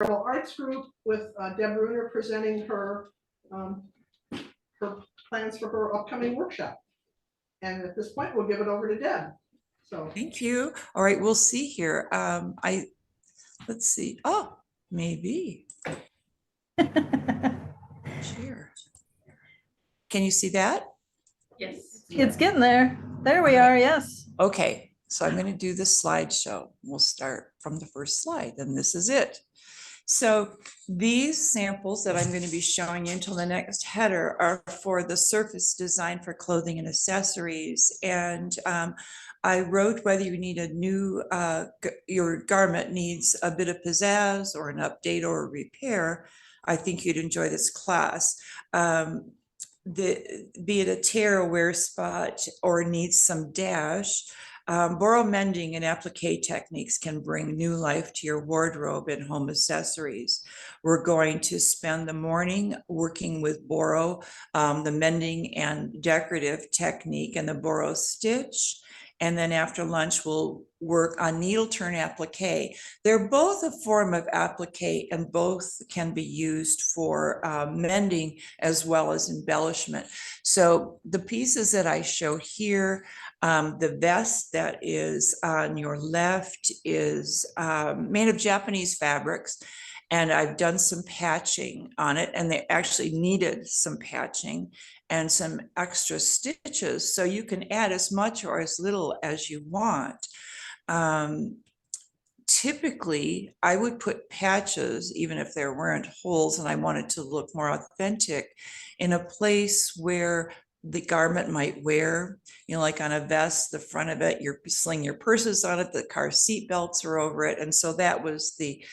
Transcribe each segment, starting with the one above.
Marble Arts Group with Deb Brunner presenting her her plans for her upcoming workshop. And at this point, we'll give it over to Deb. So thank you. All right, we'll see here. Let's see. Oh, maybe. Share. Can you see that? Yes. It's getting there. There we are. Yes. Okay, so I'm going to do the slideshow. We'll start from the first slide, and this is it. So these samples that I'm going to be showing you until the next header are for the surface design for clothing and accessories. And I wrote whether you need a new, your garment needs a bit of pizzazz or an update or a repair. I think you'd enjoy this class. Be it a tear, a wear spot, or needs some dash, borrow mending and applique techniques can bring new life to your wardrobe and home accessories. We're going to spend the morning working with borrow, the mending and decorative technique and the borrow stitch. And then after lunch, we'll work on needle turn applique. They're both a form of applique and both can be used for mending as well as embellishment. So the pieces that I show here, the vest that is on your left is made of Japanese fabrics. And I've done some patching on it, and they actually needed some patching and some extra stitches. So you can add as much or as little as you want. Typically, I would put patches, even if there weren't holes and I wanted to look more authentic, in a place where the garment might wear, you know, like on a vest, the front of it, you're sling your purses on it, the car seat belts are over it. And so that was the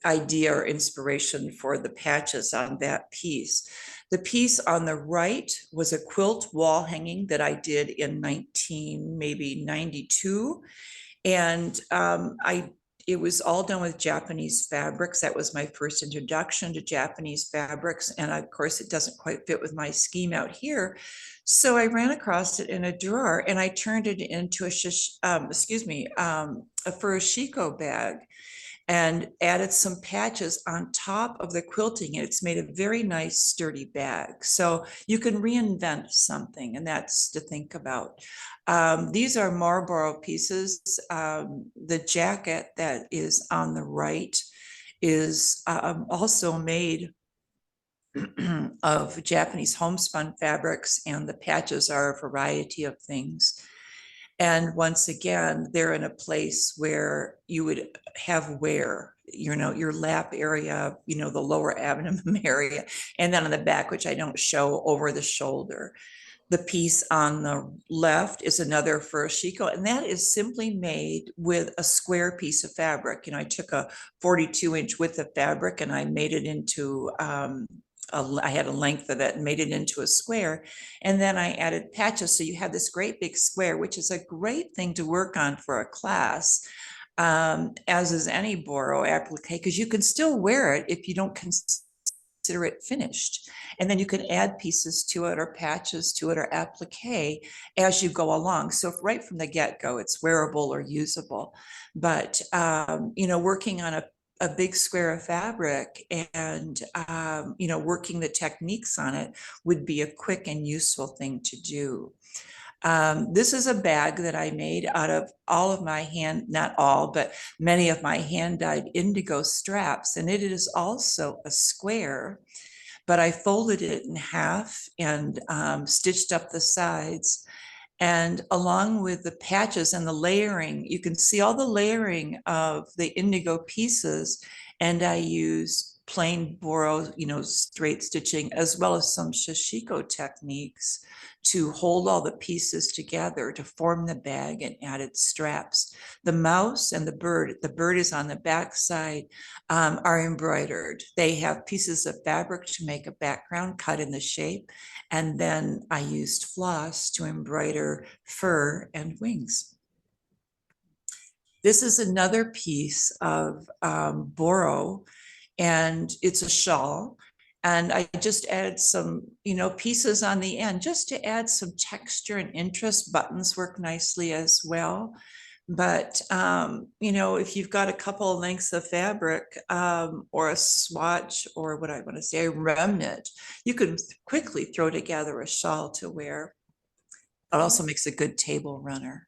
idea or inspiration for the patches on that piece. The piece on the right was a quilt wall hanging that I did in maybe 92. And it was all done with Japanese fabrics. That was my first introduction to Japanese fabrics. And of course, it doesn't quite fit with my scheme out here. So I ran across it in a drawer and I turned it into a furoshiko bag and added some patches on top of the quilting. And it's made a very nice sturdy bag. So you can reinvent something, and that's to think about. These are Marlboro pieces. The jacket that is on the right is also made of Japanese homespun fabrics, and the patches are a variety of things. And once again, they're in a place where you would have wear, you know, your lap area, you know, the lower abdomen area, and then on the back, which I don't show, over the shoulder. The piece on the left is another furoshiko, and that is simply made with a square piece of fabric. You know, I took a 42-inch width of fabric and I made it into I had a length of it and made it into a square. And then I added patches. So you have this great big square, which is a great thing to work on for a class, as is any borrow applique, because you can still wear it if you don't consider it finished. And then you can add pieces to it or patches to it or applique as you go along. So right from the get-go, it's wearable or usable. But, you know, working on a big square of fabric and, you know, working the techniques on it would be a quick and useful thing to do. This is a bag that I made out of all of my not all, but many of my hand-dyed indigo straps. And it is also a square, but I folded it in half and stitched up the sides. And along with the patches and the layering, you can see all the layering of the indigo pieces. And I use plain borrow, you know, straight stitching, as well as some sashiko techniques to hold all the pieces together to form the bag and added straps. The mouse and the bird is on the back side, are embroidered. They have pieces of fabric to make a background cut in the shape. And then I used floss to embroider fur and wings. This is another piece of borrow, and it's a shawl. And I just added some, you know, pieces on the end just to add some texture and interest. Buttons work nicely as well. But, you know, if you've got a couple of lengths of fabric, or a swatch, or what I want to say, a remnant, you could quickly throw together a shawl to wear. It also makes a good table runner.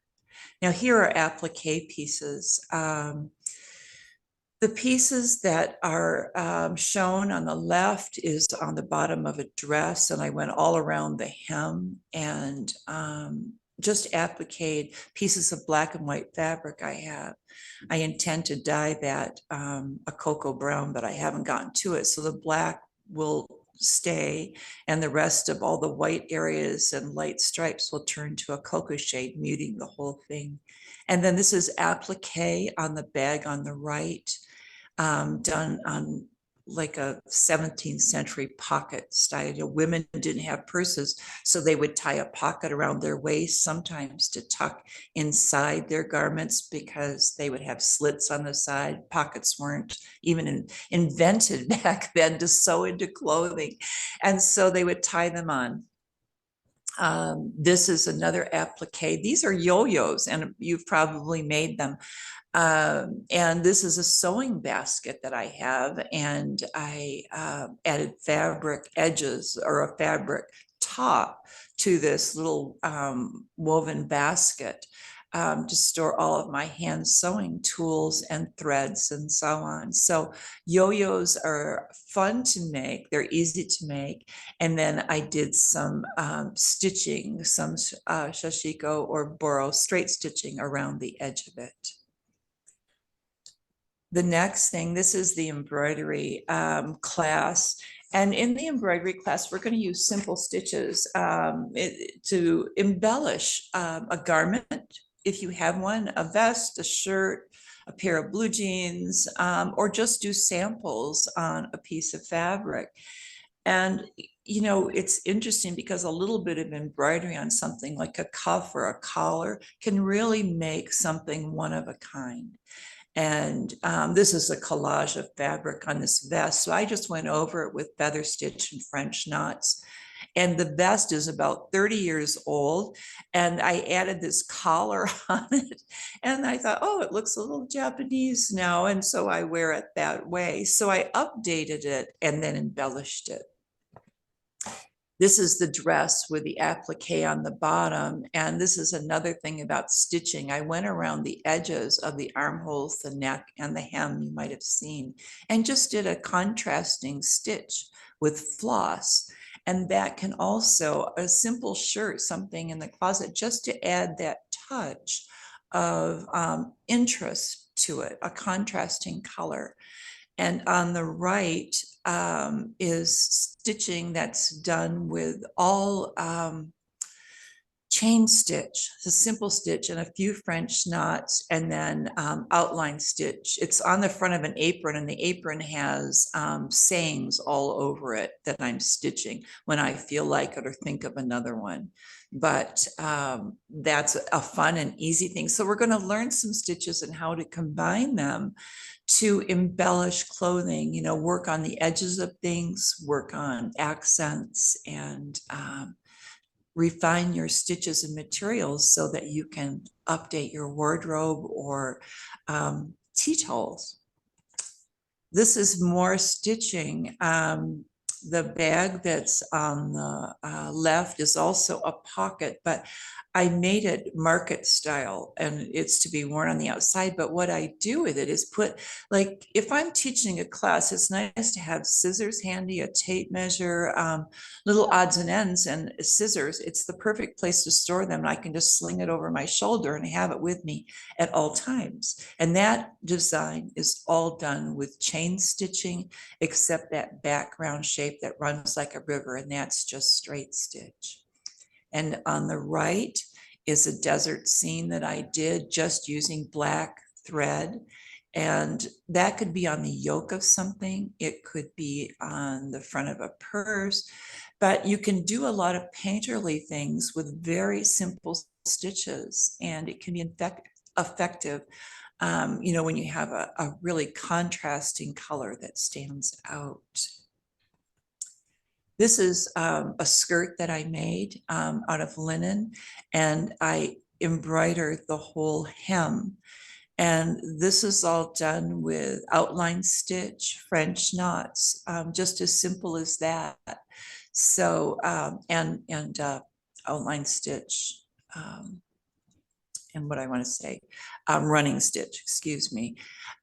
Now, here are applique pieces. The pieces that are shown on the left is on the bottom of a dress, and I went all around the hem and just appliqued pieces of black and white fabric I have. I intend to dye that a cocoa brown, but I haven't gotten to it. So the black will stay, and the rest of all the white areas and light stripes will turn to a cocoa shade, muting the whole thing. And then this is applique on the bag on the right, done on like a 17th century pocket style. You know, women didn't have purses, so they would tie a pocket around their waist, sometimes to tuck inside their garments, because they would have slits on the side. Pockets weren't even invented back then to sew into clothing, and so they would tie them on. This is another applique. These are yo-yos, and you've probably made them. And this is a sewing basket that I have, and I added fabric edges or a fabric top to this little woven basket to store all of my hand sewing tools and threads and so on. So yo-yos are fun to make. They're easy to make. And then I did some stitching, some sashiko or boro straight stitching around the edge of it. The next thing, this is the embroidery class. And in the embroidery class, we're going to use simple stitches to embellish a garment. If you have one, a vest, a shirt, a pair of blue jeans, or just do samples on a piece of fabric. And, you know, it's interesting because a little bit of embroidery on something like a cuff or a collar can really make something one of a kind. And this is a collage of fabric on this vest. So I just went over it with feather stitch and French knots. And the vest is about 30 years old. And I added this collar on it. And I thought, oh, it looks a little Japanese now. And so I wear it that way. So I updated it and then embellished it. This is the dress with the applique on the bottom. And this is another thing about stitching. I went around the edges of the armholes, the neck, and the hem, you might have seen, and just did a contrasting stitch with floss. And that can also, a simple shirt, something in the closet, just to add that touch of interest to it, a contrasting color. And on the right is stitching that's done with all chain stitch, a simple stitch and a few French knots, and then outline stitch. It's on the front of an apron, and the apron has sayings all over it that I'm stitching when I feel like it or think of another one. But that's a fun and easy thing. So we're going to learn some stitches and how to combine them to embellish clothing, you know, work on the edges of things, work on accents, and refine your stitches and materials so that you can update your wardrobe or teach holes. This is more stitching. The bag that's on the left is also a pocket, but I made it market style, and it's to be worn on the outside. But what I do with it is put, like, if I'm teaching a class, it's nice to have scissors handy, a tape measure, little odds and ends, and scissors. It's the perfect place to store them. I can just sling it over my shoulder and have it with me at all times. And that design is all done with chain stitching, except that background shape that runs like a river, and that's just straight stitch. And on the right is a desert scene that I did just using black thread. And that could be on the yoke of something. It could be on the front of a purse, but you can do a lot of painterly things with very simple stitches, and it can be effective, you know, when you have a really contrasting color that stands out. This is a skirt that I made out of linen, and I embroider the whole hem. And this is all done with outline stitch, French knots, just as simple as that. So, and outline stitch, and what I want to say, running stitch, excuse me.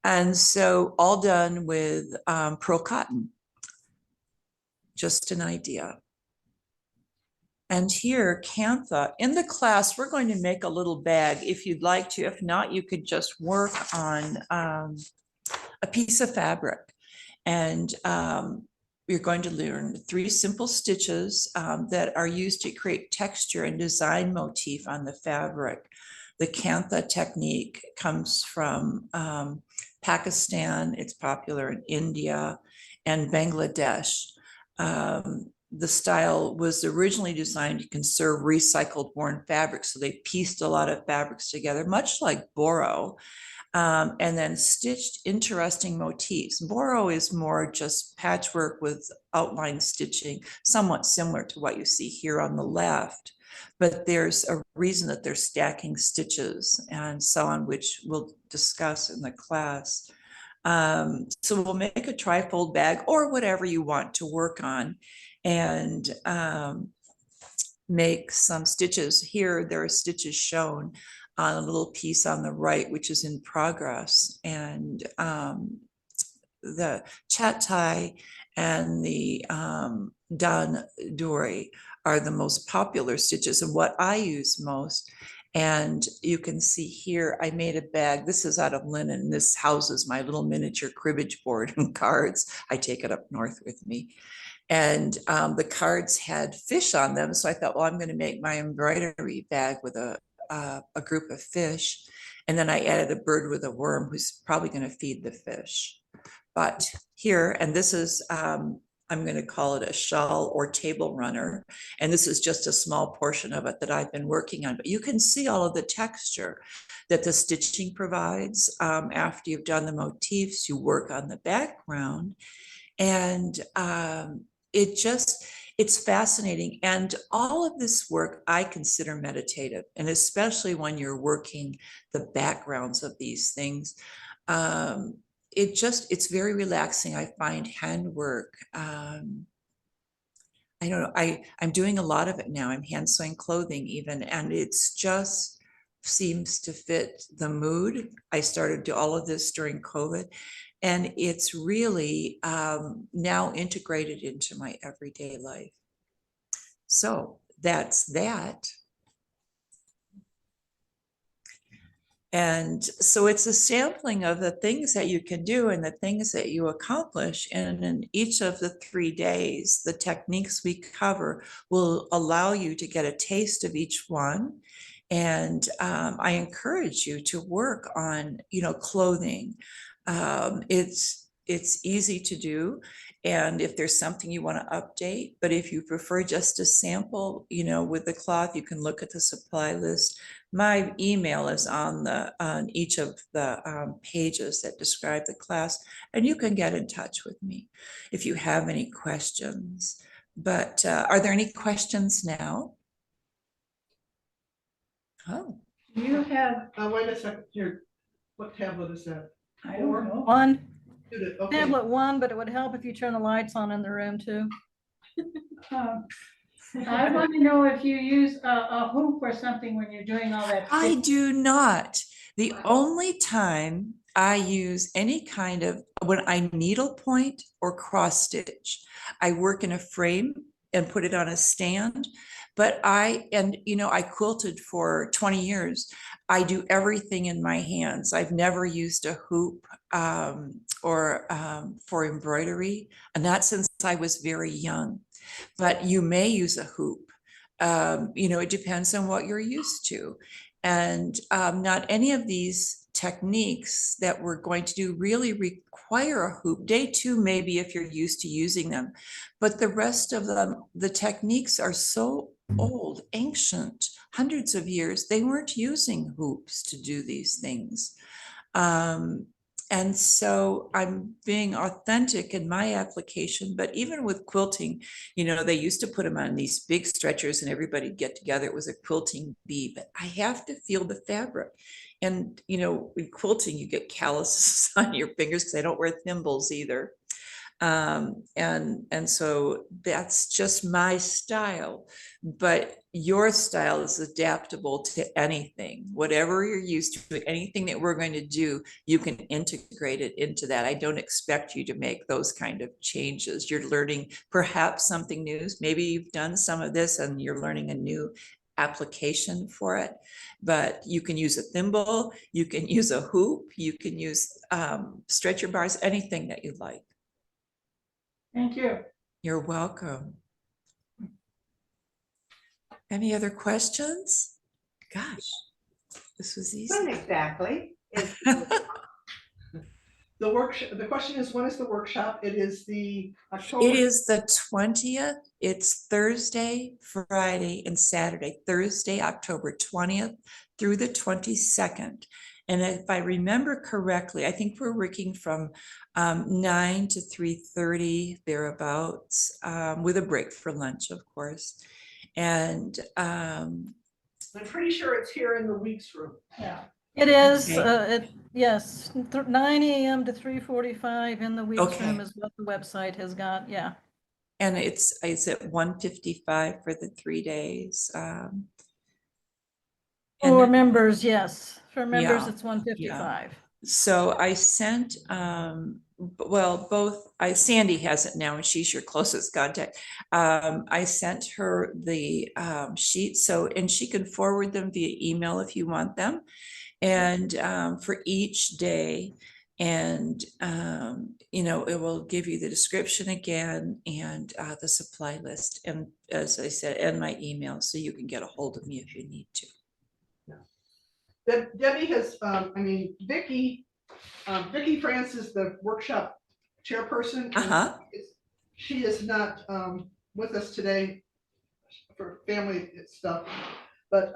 And so all done with pearl cotton, just an idea. And here, Kantha, in the class, we're going to make a little bag if you'd like to. If not, you could just work on a piece of fabric. And you're going to learn 3 simple stitches that are used to create texture and design motif on the fabric. The Kantha technique comes from Pakistan. It's popular in India and Bangladesh. The style was originally designed to conserve recycled worn fabric. So they pieced a lot of fabrics together, much like Boro, and then stitched interesting motifs. Boro is more just patchwork with outline stitching, somewhat similar to what you see here on the left. But there's a reason that they're stacking stitches and so on, which we'll discuss in the class. So we'll make a trifold bag or whatever you want to work on, and make some stitches. Here, there are stitches shown on a little piece on the right, which is in progress. And the Chattai and the Dan Dori are the most popular stitches and what I use most. And you can see here, I made a bag. This is out of linen. This houses my little miniature cribbage board and cards. I take it up north with me. And the cards had fish on them. So I thought, well, I'm going to make my embroidery bag with a group of fish. And then I added a bird with a worm who's probably going to feed the fish. But here, and this is, I'm going to call it a shawl or table runner. And this is just a small portion of it that I've been working on. But you can see all of the texture that the stitching provides. After you've done the motifs, you work on the background. And it's fascinating. And all of this work I consider meditative, and especially when you're working the backgrounds of these things. It's very relaxing. I find handwork. I don't know, I'm doing a lot of it now. I'm hand sewing clothing even, and it's just seems to fit the mood. I started to do all of this during COVID. And it's really now integrated into my everyday life. So that's that. And so it's a sampling of the things that you can do and the things that you accomplish. And in each of the 3 days, the techniques we cover will allow you to get a taste of each one. And I encourage you to work on, clothing. It's easy to do. And if there's something you want to update, but if you prefer just a sample, with the cloth, you can look at the supply list. My email is on each of the pages that describe the class, and you can get in touch with me if you have any questions. But are there any questions now? Oh, You have, Wait a second here. What tablet is that? I don't know. 1, Judith, okay. tablet 1, but it would help if you turn the lights on in the room too. I want to know if you use a hoop or something when you're doing all that. I do not. The only time I use any kind of, when I needle point or cross stitch, I work in a frame and put it on a stand. But I quilted for 20 years. I do everything in my hands. I've never used a hoop or for embroidery, and not since I was very young. But you may use a hoop. It depends on what you're used to. And not any of these techniques that we're going to do really require a hoop. Day 2, maybe if you're used to using them. But the rest of them, the techniques are so old, ancient, hundreds of years. They weren't using hoops to do these things. And so I'm being authentic in my application, but even with quilting, they used to put them on these big stretchers and everybody'd get together. It was a quilting bee, but I have to feel the fabric. And, with quilting, you get calluses on your fingers because I don't wear thimbles either. And so that's just my style, but your style is adaptable to anything, whatever you're used to, anything that we're going to do, you can integrate it into that. I don't expect you to make those kind of changes. You're learning perhaps something new. Maybe you've done some of this and you're learning a new application for it, but you can use a thimble, you can use a hoop, you can use stretcher bars, anything that you like. Thank you. You're welcome. Any other questions? Gosh, this was easy. When exactly is The workshop, the question is, when is the workshop? It is the October. It is the 20th. It's Thursday, Friday, and Saturday. Thursday, October 20th through the 22nd. And if I remember correctly, I think we're working from 9 to 3:30 thereabouts, with a break for lunch, of course. And I'm pretty sure it's here in the weeks room. Yeah. It is, Okay. yes, 9 AM to 3:45 in the weeks Okay. room is what the website has got, yeah. and it's at 155 for the 3 days. And For then- members, yes, for members, Yeah, it's 155. So I sent, both, Sandy has it now and she's your closest contact. I sent her the sheet, and she can forward them via email if you want them. And for each day, and it will give you the description again and the supply list. And as I said, and my email, so you can get a hold of me if you need to. Debbie has, Vicky France is the workshop chairperson. and Uh-huh. She is not with us today for family stuff, but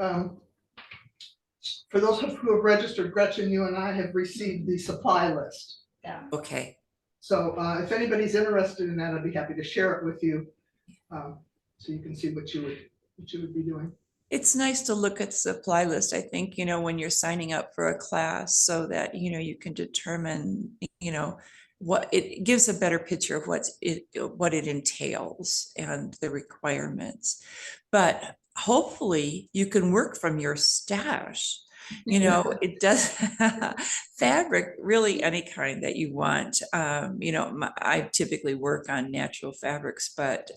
for those who have registered, Gretchen, you and I have received the supply list. Okay. So if anybody's interested in that, I'd be happy to share it with you, so you can see what you would be doing. It's nice to look at the supply list, I think, when you're signing up for a class, so that, you can determine, what it gives a better picture of what it entails and the requirements. But hopefully you can work from your stash. It does fabric, really any kind that you want. I typically work on natural fabrics, but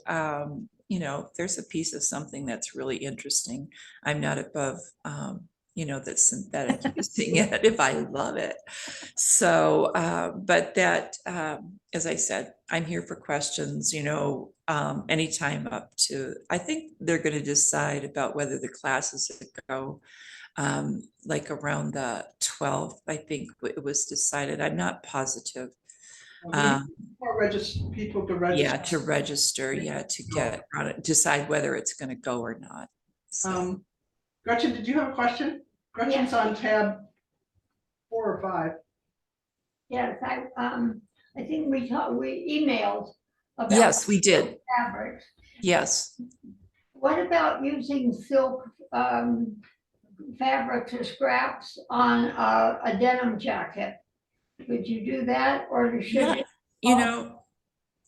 if there's a piece of something that's really interesting, I'm not above that synthetic using it if I love it. So but that as I said, I'm here for questions, anytime up to, I think they're going to decide about whether the classes go like around the 12th, I think it was decided. I'm not positive. More people to register. Yeah, to register, to get on it, decide whether it's going to go or not. So. Gretchen, did you have a question? Gretchen's on tab 4 or 5. Yes, I think we emailed about. Yes, we did. Fabrics. Yes. What about using silk fabric to scraps on a denim jacket? Would you do that, or should you?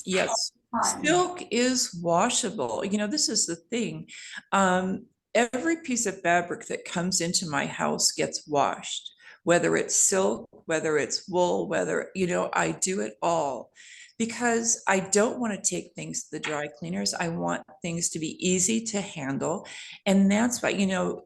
Yes, silk is washable. This is the thing. Every piece of fabric that comes into my house gets washed, whether it's silk, whether it's wool, whether, I do it all, because I don't want to take things to the dry cleaners. I want things to be easy to handle. And that's why,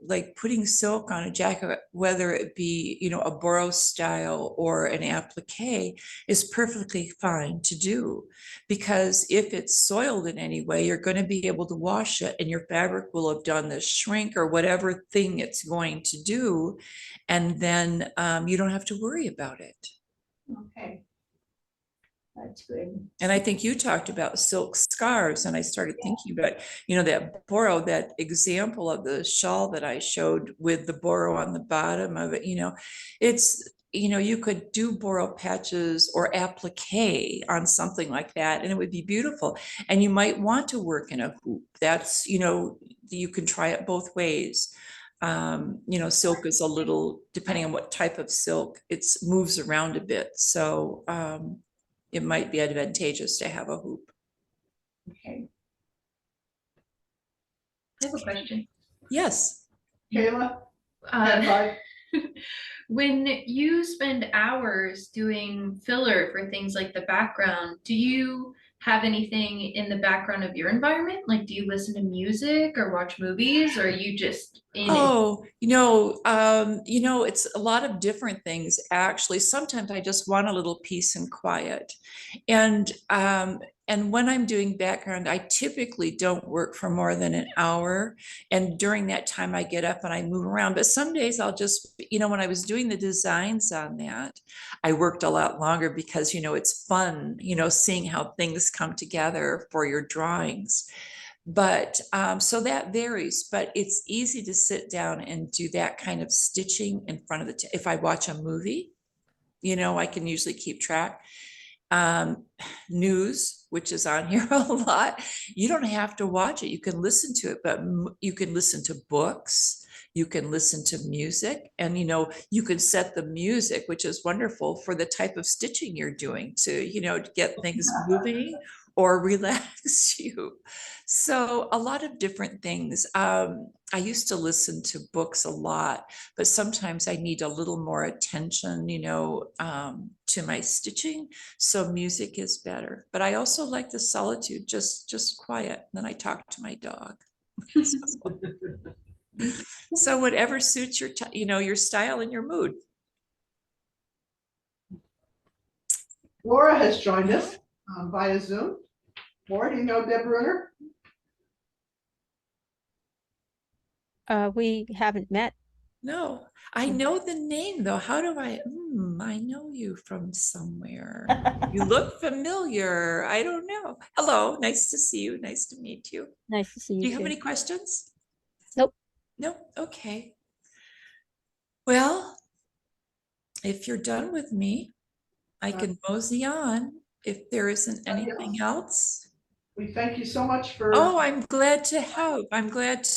like putting silk on a jacket, whether it be, a borough style or an applique, is perfectly fine to do. Because if it's soiled in any way, you're going to be able to wash it and your fabric will have done the shrink or whatever thing it's going to do. And then you don't have to worry about it. Okay. That's good. And I think you talked about silk scarves, and I started thinking about, that borough, that example of the shawl that I showed with the borough on the bottom of it, it's you could do borrow patches or applique on something like that, and it would be beautiful. And you might want to work in a hoop. That's, you can try it both ways. Silk is a little, depending on what type of silk, it moves around a bit. So it might be advantageous to have a hoop. Okay. I have a question. Yes. Kayla, Uh, advice? when you spend hours doing filler for things like the background, do you have anything in the background of your environment? Like, do you listen to music or watch movies, or are you just in it? Oh, it's a lot of different things, actually. Sometimes I just want a little peace and quiet. And when I'm doing background, I typically don't work for more than an hour. And during that time, I get up and I move around. But some days I'll just, when I was doing the designs on that, I worked a lot longer because, it's fun, seeing how things come together for your drawings. But so that varies, but it's easy to sit down and do that kind of stitching in front of if I watch a movie, I can usually keep track. News, which is on here a lot, you don't have to watch it. You can listen to it, but you can listen to books, you can listen to music, and you can set the music, which is wonderful, for the type of stitching you're doing to get things moving or relax you. So a lot of different things. I used to listen to books a lot, but sometimes I need a little more attention, to my stitching. So music is better. But I also like the solitude, just quiet. And then I talk to my dog. So whatever suits your, your style and your mood. Laura has joined us via Zoom. Laura, do you know Deb Brunner? We haven't met. No, I know the name though. How do I know you from somewhere. You look familiar. I don't know. Hello, nice to see you. Nice to meet you. Nice to see Do you you have too. any questions? Nope. No, okay. Well, if you're done with me, I can mosey on if there isn't anything else. We thank you so much for. Oh, I'm glad to help. I'm glad to